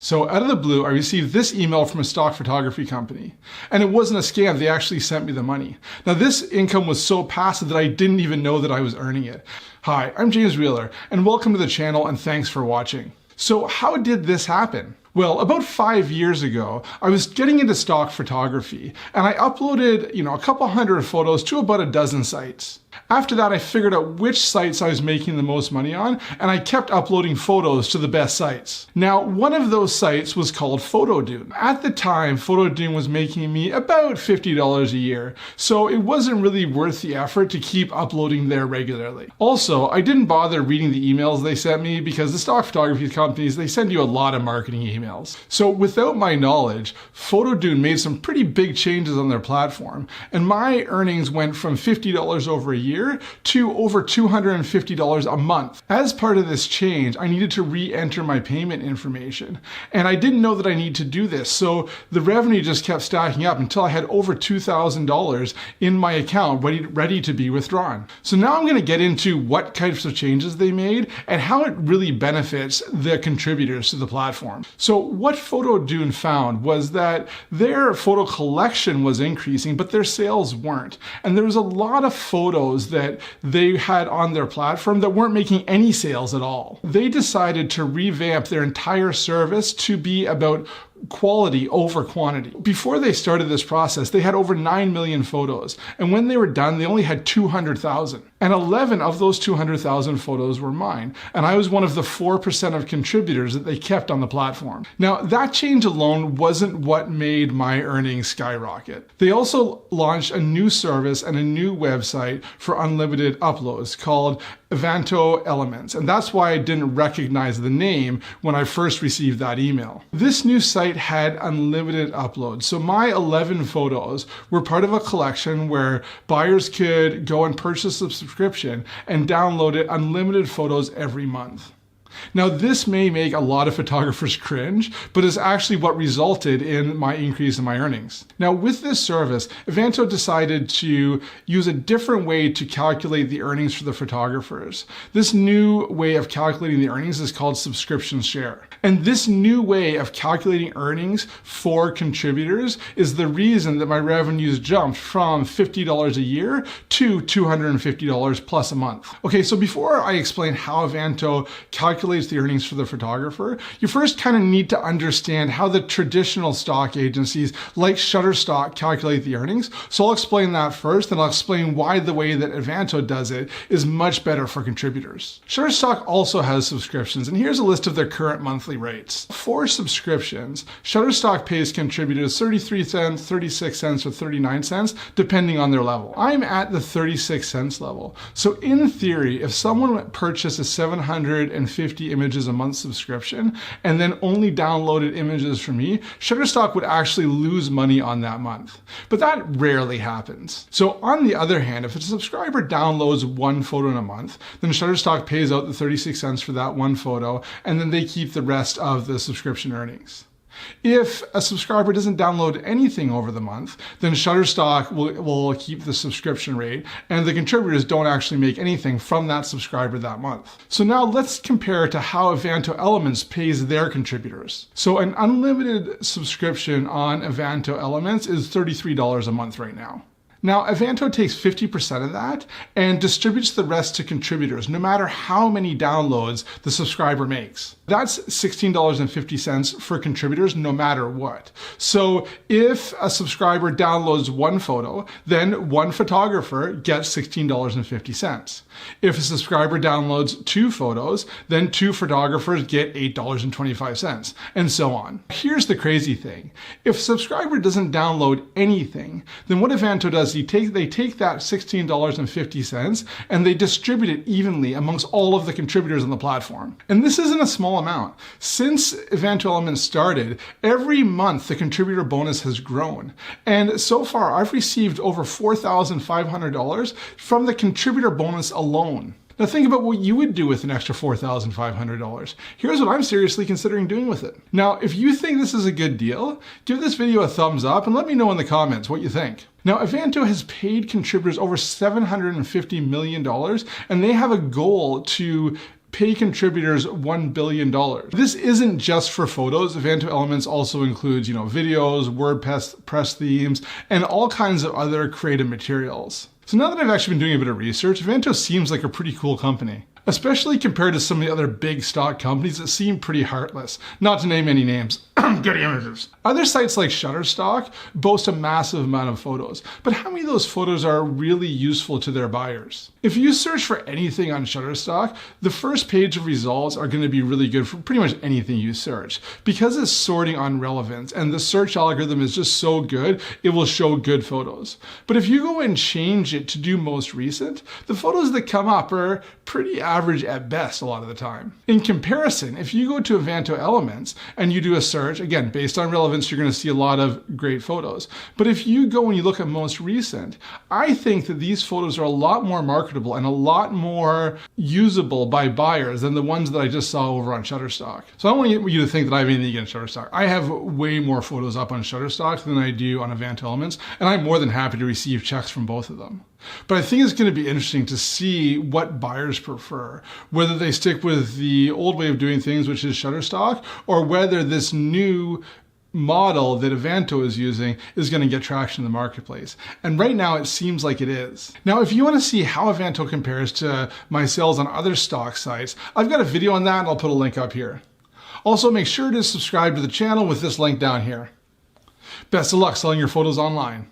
So out of the blue, I received this email from a stock photography company. And it wasn't a scam, they actually sent me the money. Now this income was so passive that I didn't even know that I was earning it. Hi, I'm James Wheeler, and welcome to the channel, and thanks for watching. So how did this happen? Well, about 5 years ago, I was getting into stock photography, and I uploaded, a couple hundred photos to about a dozen sites. After that, I figured out which sites I was making the most money on, and I kept uploading photos to the best sites. Now, one of those sites was called Photodune. At the time, Photodune was making me about $50 a year, so it wasn't really worth the effort to keep uploading there regularly. Also, I didn't bother reading the emails they sent me because the stock photography companies, they send you a lot of marketing emails. So without my knowledge, Photodune made some pretty big changes on their platform, and my earnings went from $50 over a year to over $250 a month. As part of this change, I needed to re-enter my payment information, and I didn't know that I needed to do this, so the revenue just kept stacking up until I had over $2,000 in my account ready to be withdrawn. So now I'm going to get into what types of changes they made and how it really benefits the contributors to the platform. So what Photodune found was that their photo collection was increasing, but their sales weren't. And there was a lot of photos that they had on their platform that weren't making any sales at all. They decided to revamp their entire service to be about quality over quantity. Before they started this process, they had over 9 million photos. And when they were done, they only had 200,000. And 11 of those 200,000 photos were mine. And I was one of the 4% of contributors that they kept on the platform. Now, that change alone wasn't what made my earnings skyrocket. They also launched a new service and a new website for unlimited uploads called Evanto Elements. And that's why I didn't recognize the name when I first received that email. This new site had unlimited uploads. So my 11 photos were part of a collection where buyers could go and purchase a subscription and download it unlimited photos every month. Now, this may make a lot of photographers cringe, but is actually what resulted in my increase in my earnings. Now, with this service, Evanto decided to use a different way to calculate the earnings for the photographers. This new way of calculating the earnings is called subscription share. And this new way of calculating earnings for contributors is the reason that my revenues jumped from $50 a year to $250 plus a month. Okay, so before I explain how Evanto calculates the earnings for the photographer, you first kind of need to understand how the traditional stock agencies like Shutterstock calculate the earnings. So I'll explain that first, and I'll explain why the way that Evanto does it is much better for contributors. Shutterstock also has subscriptions, and here's a list of their current monthly rates. For subscriptions, Shutterstock pays contributors 33 cents, 36 cents, or 39 cents, depending on their level. I'm at the 36 cents level. So in theory, if someone purchased a 750 images a month subscription and then only downloaded images from me, Shutterstock would actually lose money on that month. But that rarely happens. So on the other hand, if a subscriber downloads one photo in a month, then Shutterstock pays out the 36 cents for that one photo, and then they keep the rest of the subscription earnings. If a subscriber doesn't download anything over the month, then Shutterstock will keep the subscription rate, and the contributors don't actually make anything from that subscriber that month. So now let's compare to how Evanto Elements pays their contributors. So an unlimited subscription on Evanto Elements is $33 a month right now. Now, Evanto takes 50% of that and distributes the rest to contributors, no matter how many downloads the subscriber makes. That's $16.50 for contributors, no matter what. So if a subscriber downloads one photo, then one photographer gets $16.50. If a subscriber downloads two photos, then two photographers get $8.25, and so on. Here's the crazy thing. If a subscriber doesn't download anything, then what Evanto does, they take that $16.50 and they distribute it evenly amongst all of the contributors on the platform. And this isn't a small amount. Since Evanto Elements started, every month the contributor bonus has grown. And so far, I've received over $4,500 from the contributor bonus alone. Now think about what you would do with an extra $4,500. Here's what I'm seriously considering doing with it. Now, if you think this is a good deal, give this video a thumbs up and let me know in the comments what you think. Now, Evanto has paid contributors over $750 million, and they have a goal to pay contributors $1 billion. This isn't just for photos. Evanto Elements also includes, videos, WordPress themes, and all kinds of other creative materials. So now that I've actually been doing a bit of research, Evanto seems like a pretty cool company, especially compared to some of the other big stock companies that seem pretty heartless, not to name any names. Good images. Other sites like Shutterstock boast a massive amount of photos, but how many of those photos are really useful to their buyers? If you search for anything on Shutterstock, the first page of results are going to be really good for pretty much anything you search, because it's sorting on relevance and the search algorithm is just so good, it will show good photos. But if you go and change it to do most recent, the photos that come up are pretty average at best a lot of the time. In comparison, if you go to Evanto Elements and you do a search, again, based on relevance, you're going to see a lot of great photos. But if you go and you look at most recent, I think that these photos are a lot more marketable and a lot more usable by buyers than the ones that I just saw over on Shutterstock. So I don't want you to think that I have anything against Shutterstock. I have way more photos up on Shutterstock than I do on Evanto Elements, and I'm more than happy to receive checks from both of them. But I think it's going to be interesting to see what buyers prefer, whether they stick with the old way of doing things, which is Shutterstock, or whether this new model that Evanto is using is going to get traction in the marketplace. And right now it seems like it is. Now, if you want to see how Evanto compares to my sales on other stock sites, I've got a video on that and I'll put a link up here. Also, make sure to subscribe to the channel with this link down here. Best of luck selling your photos online.